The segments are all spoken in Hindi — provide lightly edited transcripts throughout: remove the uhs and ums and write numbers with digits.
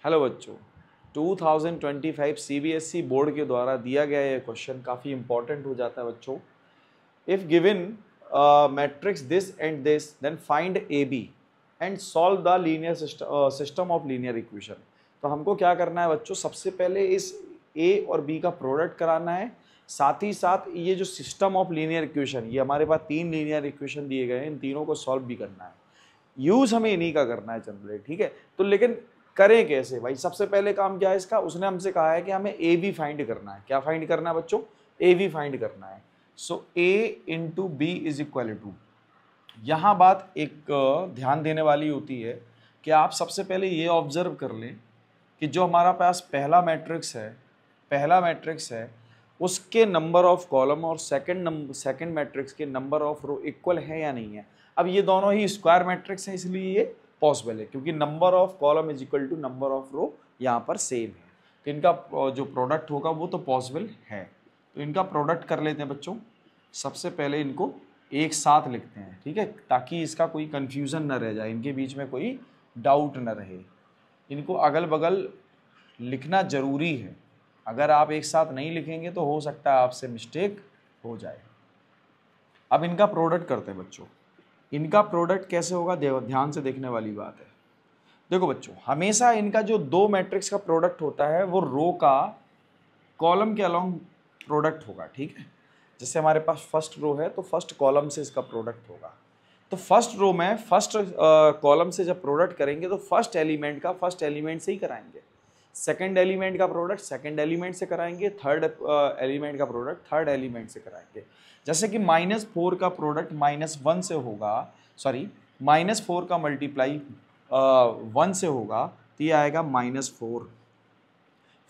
हेलो बच्चों, 2025 सीबीएसई बोर्ड के द्वारा दिया गया ये क्वेश्चन काफ़ी इंपॉर्टेंट हो जाता है बच्चों। If given matrix this and this then find A B and solve the linear system of linear equation. तो हमको क्या करना है बच्चों, सबसे पहले इस ए और बी का प्रोडक्ट कराना है, साथ ही साथ ये जो सिस्टम ऑफ लीनियर इक्वेशन, ये हमारे पास 3 लीनियर इक्वेशन दिए गए हैं, इन तीनों को सॉल्व भी करना है। यूज हमें इन्हीं का करना है जनरली, ठीक है। तो लेकिन करें कैसे भाई? सबसे पहले काम क्या है इसका, उसने हमसे कहा है कि हमें ए बी फाइंड करना है। क्या फाइंड करना है बच्चों? ए बी फाइंड करना है। So A into B is equal to, यहाँ बात एक ध्यान देने वाली होती है कि आप सबसे पहले ये ऑब्जर्व कर लें कि जो हमारा पास पहला मैट्रिक्स है उसके नंबर ऑफ कॉलम और सेकंड मैट्रिक्स के नंबर ऑफ रो इक्वल है या नहीं है। अब ये दोनों ही स्क्वायर मैट्रिक्स है, इसलिए ये पॉसिबल है, क्योंकि number of column is equal to number of row यहाँ पर सेम है, तो इनका जो प्रोडक्ट होगा वो तो पॉसिबल है। तो इनका प्रोडक्ट कर लेते हैं बच्चों। सबसे पहले इनको एक साथ लिखते हैं, ठीक है, ताकि इसका कोई कंफ्यूजन न रह जाए, इनके बीच में कोई डाउट न रहे। इनको अगल बगल लिखना जरूरी है, अगर आप एक साथ नहीं लिखेंगे तो हो सकता है आपसे मिस्टेक हो जाए। अब इनका प्रोडक्ट करते हैं बच्चों। इनका प्रोडक्ट कैसे होगा, ध्यान से देखने वाली बात है। देखो बच्चों, हमेशा इनका जो दो मैट्रिक्स का प्रोडक्ट होता है वो रो का कॉलम के अलोंग प्रोडक्ट होगा, ठीक है। जैसे हमारे पास फर्स्ट रो है तो फर्स्ट कॉलम से इसका प्रोडक्ट होगा। तो फर्स्ट रो में फर्स्ट कॉलम से जब प्रोडक्ट करेंगे तो फर्स्ट एलिमेंट का फर्स्ट एलिमेंट से ही कराएंगे, सेकंड एलिमेंट का प्रोडक्ट सेकंड एलिमेंट से कराएंगे, थर्ड एलिमेंट का प्रोडक्ट थर्ड एलिमेंट से कराएंगे। जैसे कि -4 का प्रोडक्ट -1 से होगा, सॉरी -4 का मल्टीप्लाई 1 से होगा तो ये आएगा -4।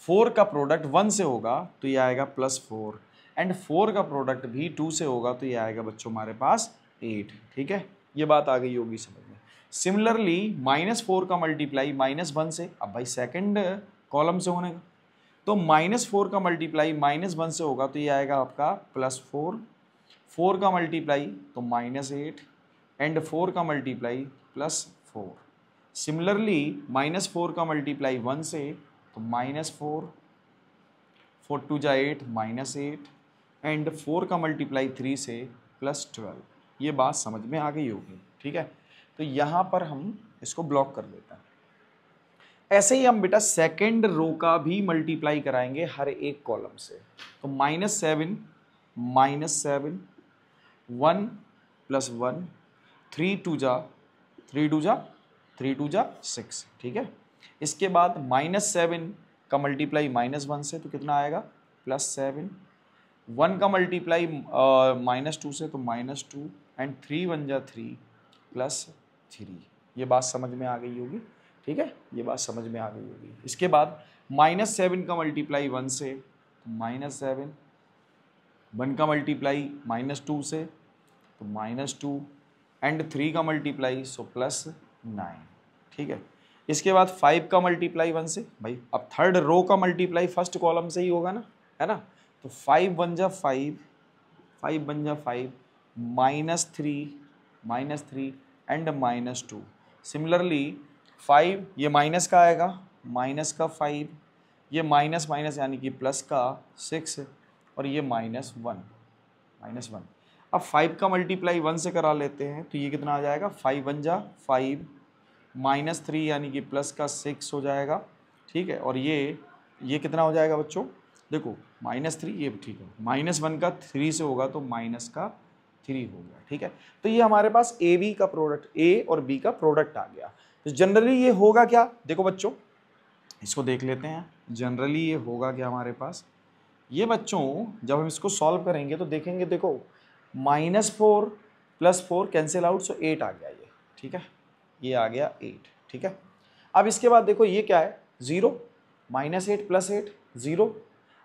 4 का प्रोडक्ट 1 से होगा तो ये आएगा +4, एंड 4 का प्रोडक्ट भी 2 से होगा तो ये आएगा बच्चों हमारे पास 8, ठीक है। ये बात आ गई होगी समझ में। सिमिलरली -4 का मल्टीप्लाई -1 से, अब भाई सेकंड कॉलम से होने का, तो -4 का मल्टीप्लाई -1 से होगा तो ये आएगा आपका +4, 4 का मल्टीप्लाई तो -8, एंड 4 का मल्टीप्लाई +4। सिमिलरली -4 का मल्टीप्लाई 1 से तो -4, 4 2 जा 8 -8, एंड 4 का मल्टीप्लाई 3 से +12। ये बात समझ में आ गई होगी, ठीक है। तो यहाँ पर हम इसको ब्लॉक कर देते हैं। ऐसे ही हम बेटा सेकंड रो का भी मल्टीप्लाई कराएंगे हर एक कॉलम से। तो -7 -7, 1 + 1, 3 2 जा 6, ठीक है। इसके बाद -7 का मल्टीप्लाई -1 से तो कितना आएगा +7, 1 का मल्टीप्लाई -2 से तो -2, एंड 3 1 जा 3 +3। ये बात समझ में आ गई होगी, ठीक है, ये बात समझ में आ गई होगी। इसके बाद -7 का मल्टीप्लाई 1 से तो -7, 1 का मल्टीप्लाई -2 से तो -2, एंड 3 का मल्टीप्लाई सो +9, ठीक है। इसके बाद 5 का मल्टीप्लाई 1 से, भाई अब थर्ड रो का मल्टीप्लाई फर्स्ट कॉलम से ही होगा ना, है ना। तो 5 1 जा 5, 5 1 जा 5, -3 एंड -2। सिमिलरली 5 ये माइनस का आएगा, माइनस का 5, ये माइनस माइनस यानी कि प्लस का 6, और ये -1। अब 5 का मल्टीप्लाई 1 से करा लेते हैं तो ये कितना आ जाएगा, 5 1 जा 5, -3 यानी कि प्लस का 6 हो जाएगा, ठीक है। और ये कितना हो जाएगा बच्चों, देखो -3, ये ठीक है, -1 का 3 से होगा तो माइनस का 3 हो गया, ठीक है। तो ये हमारे पास ए बी का प्रोडक्ट, ए और बी का प्रोडक्ट आ गया। तो जनरली ये होगा क्या, देखो बच्चों इसको देख लेते हैं। जनरली ये होगा क्या हमारे पास, ये बच्चों जब हम इसको सॉल्व करेंगे तो देखेंगे, देखो -4 + 4 कैंसिल आउट, सो 8 आ गया ये, ठीक है, ये आ गया 8, ठीक है। अब इसके बाद देखो ये क्या है, 0, -8 + 8 0,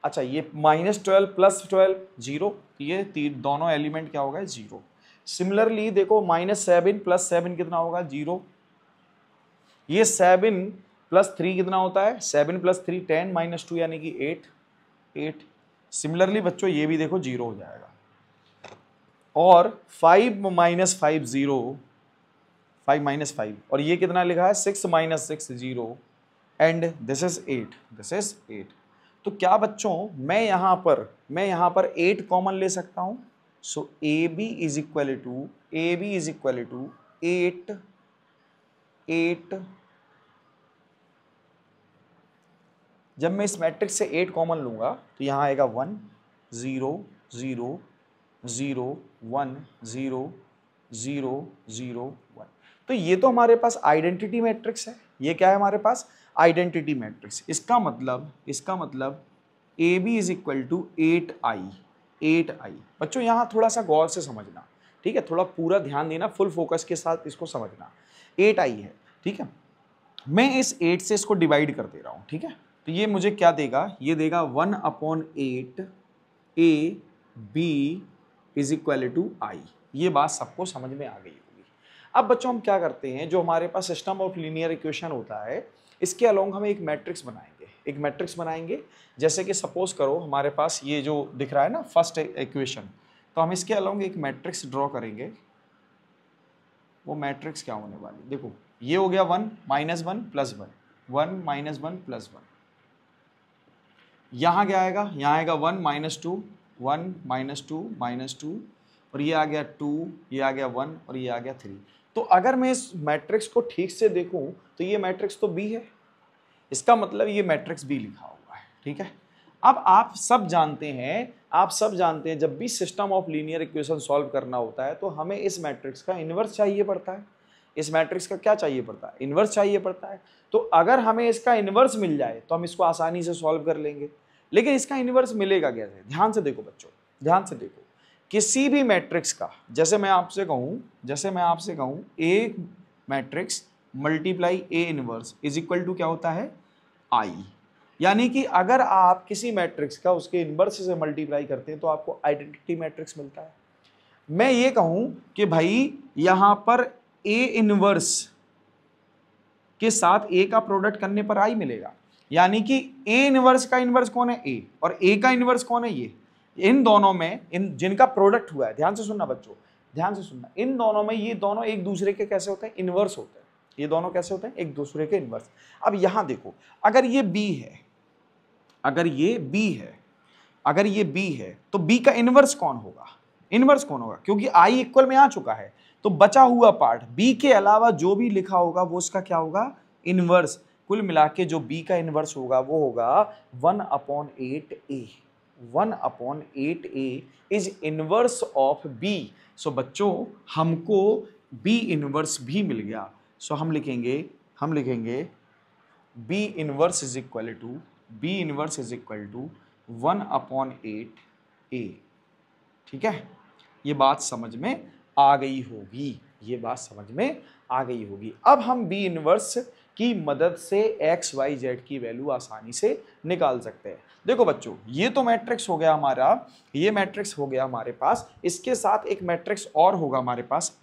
अच्छा ये -12 + 12 0, ये दोनों एलिमेंट क्या होगा 0। सिमिलरली देखो -7 + 7 कितना होगा 0, ये 7 + 3 कितना होता है, 7 + 3 10 -2 यानी कि 8। सिमिलरली बच्चों ये भी देखो 0 हो जाएगा। और 5 - 5 0, 5 - 5, और ये कितना लिखा है 6 - 6 0, and this is 8, this is 8। तो क्या बच्चों मैं यहाँ पर 8 कॉमन ले सकता हूँ। So A B is equal to 8 8। जब मैं इस मैट्रिक्स से 8 कॉमन लूंगा तो यहाँ आएगा 1 0 0 0 1 0 0 0 1। तो ये तो हमारे पास आइडेंटिटी मैट्रिक्स है। ये क्या है हमारे पास? Identity matrix. इसका मतलब A B is equal to 8i। बच्चों यहाँ थोड़ा सा गौर से समझना, ठीक है, थोड़ा पूरा ध्यान देना, फुल फोकस के साथ इसको समझना। 8i है, ठीक है, मैं इस 8 से इसको डिवाइड कर दे रहा हूँ, ठीक है। तो ये मुझे क्या देगा? ये देगा 1/8 A B is equal to I. ये बात सबको समझ में आ गई होगी। अब बच्चों हम क्या करते हैं, जो हमारे पास सिस्टम ऑफ लीनियर इक्वेशन होता है, इसके अलोंग हम एक मैट्रिक्स बनाएंगे। जैसे कि सपोज करो हमारे पास ये जो दिख रहा है ना फर्स्ट इक्वेशन, तो हम इसके अलोंग एक मैट्रिक्स ड्रॉ करेंगे। वो मैट्रिक्स क्या होने वाली, देखो ये हो गया 1 -1 + 1, 1 -1 + 1। यहाँ क्या आएगा? यहाँ आएगा 1 -2 1 -2 -2, और ये आ गया 2, ये आ गया 1, और ये आ गया 3। तो अगर मैं इस मैट्रिक्स को ठीक से देखूं तो ये मैट्रिक्स तो बी है, इसका मतलब ये मैट्रिक्स बी लिखा हुआ है, ठीक है। अब आप सब जानते हैं जब भी system of linear equation solve करना होता है तो हमें इस मैट्रिक्स का इन्वर्स चाहिए पड़ता है। इस मैट्रिक्स का क्या चाहिए पड़ता है? इन्वर्स चाहिए पड़ता है। तो अगर हमें इसका इन्वर्स मिल जाए तो हम इसको आसानी से सॉल्व कर लेंगे। लेकिन इसका इन्वर्स मिलेगा कैसे? ध्यान से देखो बच्चों, ध्यान से देखो। किसी भी मैट्रिक्स का, जैसे मैं आपसे कहूँ A matrix multiply A inverse is equal to क्या होता है? आई। यानी कि अगर आप किसी मैट्रिक्स का उसके इनवर्स से मल्टीप्लाई करते हैं तो आपको आइडेंटिटी मैट्रिक्स मिलता है। मैं ये कहूं कि भाई यहां पर ए इनवर्स के साथ ए का प्रोडक्ट करने पर आई मिलेगा, यानी कि ए इनवर्स का इनवर्स कौन है? ए, और ए का इनवर्स कौन है? ये। इन दोनों में, इन जिनका प्रोडक्ट हुआ है, ध्यान से सुनना बच्चों, ध्यान से सुनना, इन दोनों में ये दोनों एक दूसरे के कैसे होते हैं? इनवर्स होते हैं। ये दोनों कैसे होते हैं? एक दूसरे के इनवर्स। अब यहां देखो, अगर ये बी है, अगर ये बी है तो बी का इनवर्स कौन होगा? क्योंकि आई इक्वल में आ चुका है, तो बचा हुआ पार्ट बी के अलावा जो भी लिखा होगा वो उसका क्या होगा? इनवर्स। कुल मिला के जो बी का इनवर्स होगा वो होगा 1/8a। 1/8a is inverse of B. So बच्चों हमको बी इनवर्स भी मिल गया। सो हम लिखेंगे B inverse is equal to 1/8a। ठीक है, ये बात समझ में आ गई होगी। अब हम बी इनवर्स की मदद से एक्स वाई जेड की वैल्यू आसानी से निकाल सकते हैं। देखो बच्चों, ये तो मैट्रिक्स हो गया हमारे पास। इसके साथ एक मैट्रिक्स और होगा हमारे पास,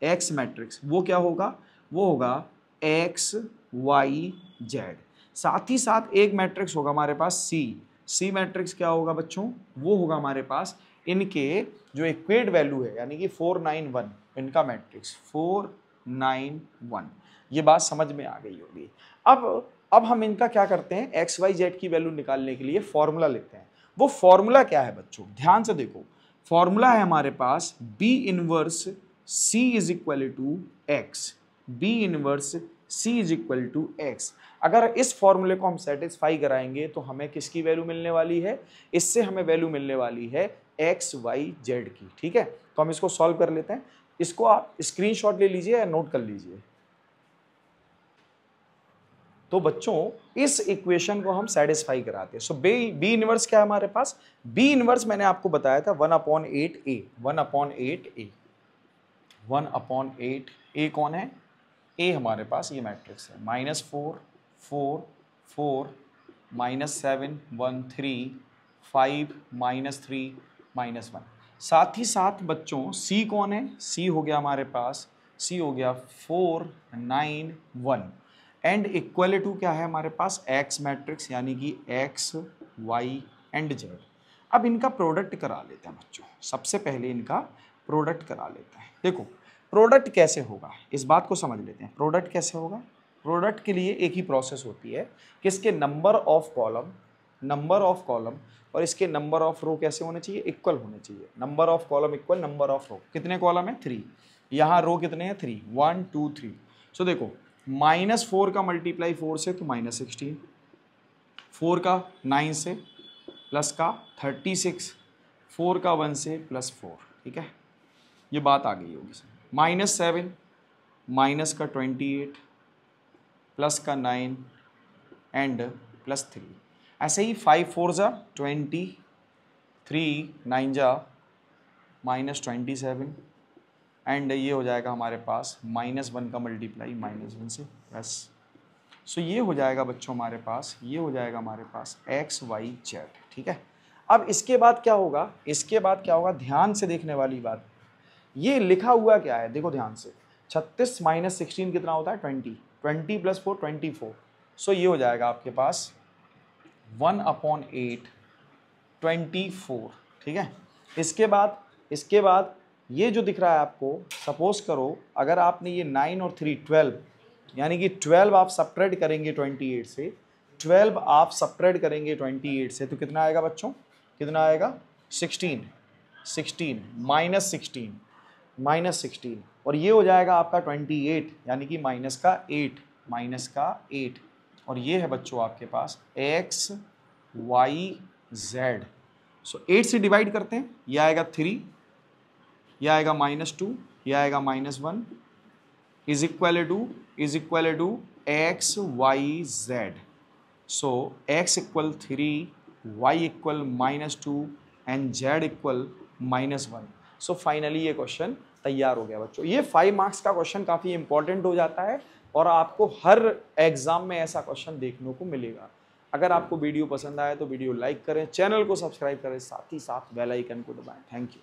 एक्स मैट्रिक्स। वो क्या होगा? वो होगा एक्स वाई जेड। साथ ही साथ एक मैट्रिक्स होगा हमारे पास सी मैट्रिक्स। क्या होगा बच्चों? वो होगा हमारे पास इनके जो इक्वेट वैल्यू है, यानी कि 491, इनका मैट्रिक्स 491। ये बात समझ में आ गई होगी। अब हम इनका क्या करते हैं? एक्स वाई जेड की वैल्यू निकालने के लिए फॉर्मूला लेते हैं। वो फॉर्मूला क्या है बच्चों? ध्यान से देखो, फॉर्मूला है हमारे पास B inverse C is equal to X. अगर इस फॉर्मूले को हम सेटिस्फाई कराएंगे तो हमें किसकी वैल्यू मिलने वाली है? इससे हमें वैल्यू मिलने वाली है एक्स वाई जेड की। ठीक है, तो हम इसको सॉल्व कर लेते हैं। इसको आप स्क्रीनशॉट ले लीजिए या नोट कर लीजिए। तो बच्चों इस इक्वेशन को हम सेटिस्फाई कराते हैं। सो बी इनवर्स क्या है हमारे पास? बी इनवर्स मैंने आपको बताया था 1/8a। 1/8a कौन है? ए हमारे पास ये मैट्रिक्स है। -4 4 4 -7 1 3 5 -3 -1। साथ ही साथ बच्चों सी कौन है? सी हो गया हमारे पास, सी हो गया 4 9 1। एंड इक्वल टू क्या है हमारे पास? एक्स मैट्रिक्स, यानी कि एक्स वाई एंड जेड। अब इनका प्रोडक्ट करा लेते हैं बच्चों। सबसे पहले इनका प्रोडक्ट करा लेते हैं। देखो प्रोडक्ट कैसे होगा, इस बात को समझ लेते हैं। प्रोडक्ट कैसे होगा? प्रोडक्ट के लिए एक ही प्रोसेस होती है कि इसके नंबर ऑफ कॉलम और इसके नंबर ऑफ रो कैसे होने चाहिए, इक्वल होने चाहिए। Number of column equal number of row. कितने कॉलम है 3, यहाँ रो कितने हैं 3, 1 2 3। सो देखो -4 का मल्टीप्लाई 4 से तो -16, 4 का 9 से प्लस का 36, 4 का 1 से +4। ठीक है, ये बात आ गई होगी। -7 माइनस का 28 प्लस का 9 एंड +3। ऐसे ही 5 4 जा 20, 3 9 जा -27 एंड ये हो जाएगा हमारे पास -1 का मल्टीप्लाई -1 से प्लस। सो ये हो जाएगा बच्चों हमारे पास, ये हो जाएगा हमारे पास x y z। ठीक है, अब इसके बाद क्या होगा, इसके बाद क्या होगा, ध्यान से देखने वाली बात, ये लिखा हुआ क्या है देखो ध्यान से। 36 - 16 कितना होता है 20, 20 + 4 24। सो ये हो जाएगा आपके पास 1/8 24। ठीक है, इसके बाद ये जो दिख रहा है आपको, सपोज करो अगर आपने ये 9 और 3 12, यानी कि 12 आप सब्ट्रैक्ट करेंगे 28 से, 12 आप सब्ट्रैक्ट करेंगे 28 से तो कितना आएगा बच्चों, कितना आएगा 16 -16 और ये हो जाएगा आपका 28 यानी कि -8 और ये है बच्चों आपके पास x y z। सो 8 से डिवाइड करते हैं, ये आएगा 3, ये आएगा -2, ये आएगा -1 is equal to x y z। So x equal 3, y equal -2 and z equal -1। So finally ये क्वेश्चन तैयार हो गया बच्चों। ये 5 मार्क्स का क्वेश्चन काफ़ी इंपॉर्टेंट हो जाता है और आपको हर एग्जाम में ऐसा क्वेश्चन देखने को मिलेगा। अगर आपको वीडियो पसंद आए तो वीडियो लाइक करें, चैनल को सब्सक्राइब करें, साथ ही साथ बेल आइकन को दबाएं। Thank you.